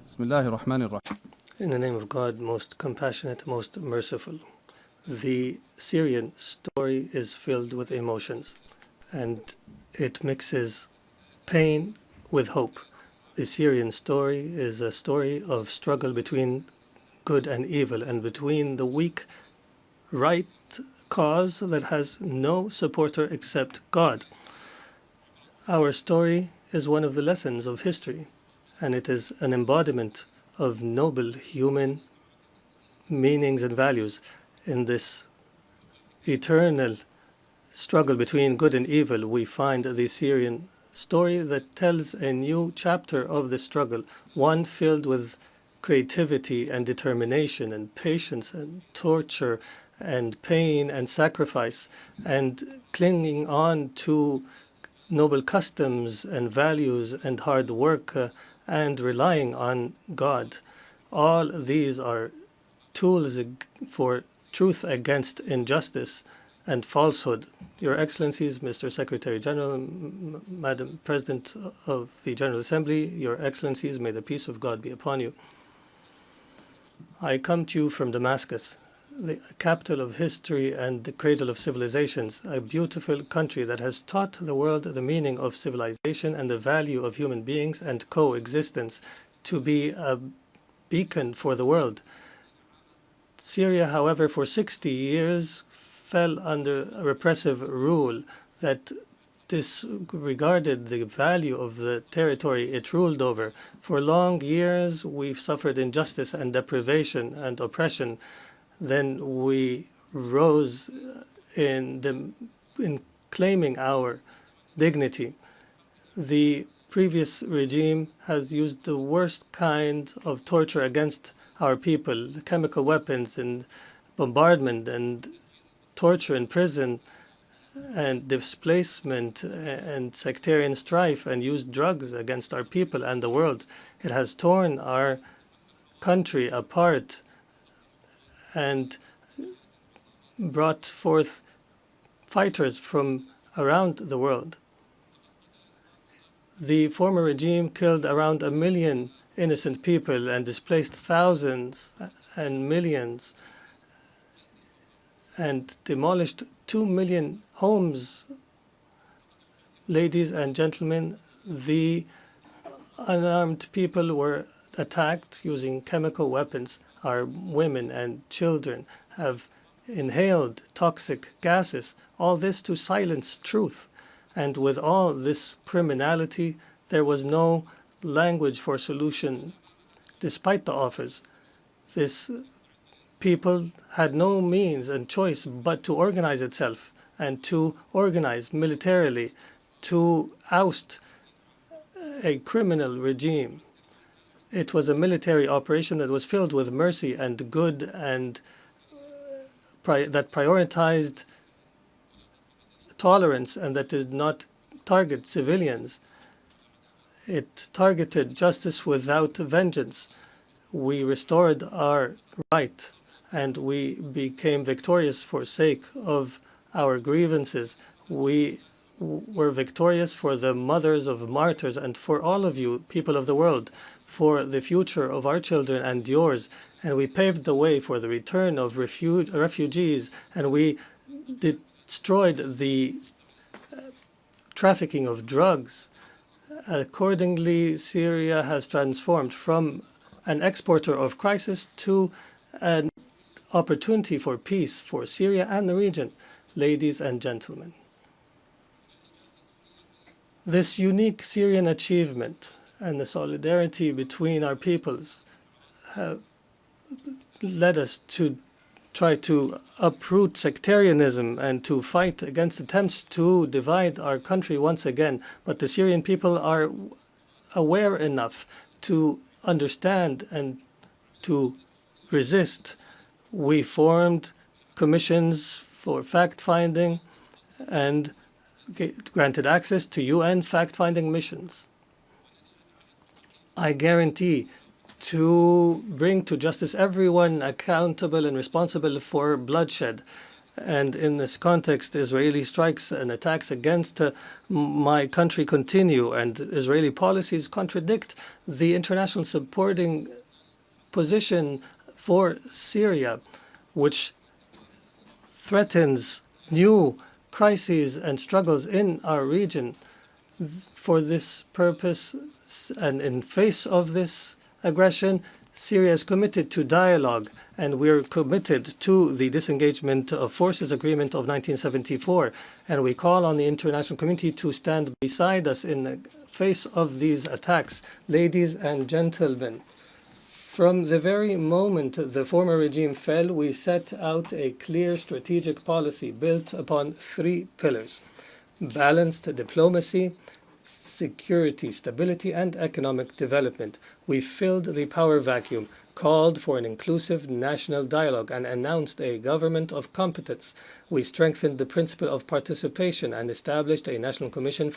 Bismillahir Rahmanir Rahim. In the name of God, most compassionate, most merciful. The Syrian story is filled with emotions, and it mixes pain with hope. The Syrian story is a story of struggle between good and evil, and between the weak right cause that has no supporter except God. Our story is one of the lessons of history, and it is an embodiment of noble human meanings and values in this eternal struggle between good and evil. We find the Syrian story that tells a new chapter of the struggle, one filled with creativity and determination and patience and torture and pain and sacrifice and clinging on to noble customs and values and hard work and relying on God. All these are tools for truth against injustice and falsehood. Your Excellencies, Mr. Secretary General, Madam President of the General Assembly, Your Excellencies, may the peace of God be upon you. I come to you from Damascus, the capital of history and the cradle of civilizations, a beautiful country that has taught the world the meaning of civilization and the value of human beings and coexistence, to be a beacon for the world. Syria, however, for 60 years fell under a repressive rule that disregarded the value of the territory it ruled over. For long years, we've suffered injustice and deprivation and oppression. Then we rose in claiming our dignity. The previous regime has used the worst kind of torture against our people, chemical weapons and bombardment and torture in prison and displacement and sectarian strife, and used drugs against our people and the world. It has torn our country apart and brought forth fighters from around the world. The former regime killed around 1 million innocent people and displaced thousands and millions and demolished 2 million homes. Ladies and gentlemen, the unarmed people were attacked using chemical weapons. Our women and children have inhaled toxic gases, all this to silence truth. And with all this criminality, there was no language for solution, despite the offers. This people had no means and choice but to organize itself and to organize militarily to oust a criminal regime. It was a military operation that was filled with mercy and good and that prioritized tolerance and that did not target civilians. It targeted justice without vengeance. We restored our right and we became victorious for sake of our grievances. We were victorious for the mothers of martyrs and for all of you, people of the world, for the future of our children and yours. And we paved the way for the return of refugees, and we destroyed the trafficking of drugs. Accordingly, Syria has transformed from an exporter of crisis to an opportunity for peace for Syria and the region. Ladies and gentlemen, this unique Syrian achievement and the solidarity between our peoples have led us to try to uproot sectarianism and to fight against attempts to divide our country once again. But the Syrian people are aware enough to understand and to resist. We formed commissions for fact-finding and granted access to UN fact-finding missions. I guarantee to bring to justice everyone accountable and responsible for bloodshed And in this context, Israeli strikes and attacks against my country continue, and Israeli policies contradict the international supporting position for Syria, which threatens new crises and struggles in our region. For this purpose, and in face of this aggression, Syria is committed to dialogue, and we're committed to the Disengagement of Forces Agreement of 1974, and we call on the international community to stand beside us in the face of these attacks. Ladies and gentlemen, from the very moment the former regime fell, we set out a clear strategic policy built upon three pillars: balanced diplomacy, security, stability, and economic development. We filled the power vacuum, called for an inclusive national dialogue, and announced a government of competence. We strengthened the principle of participation and established a national commission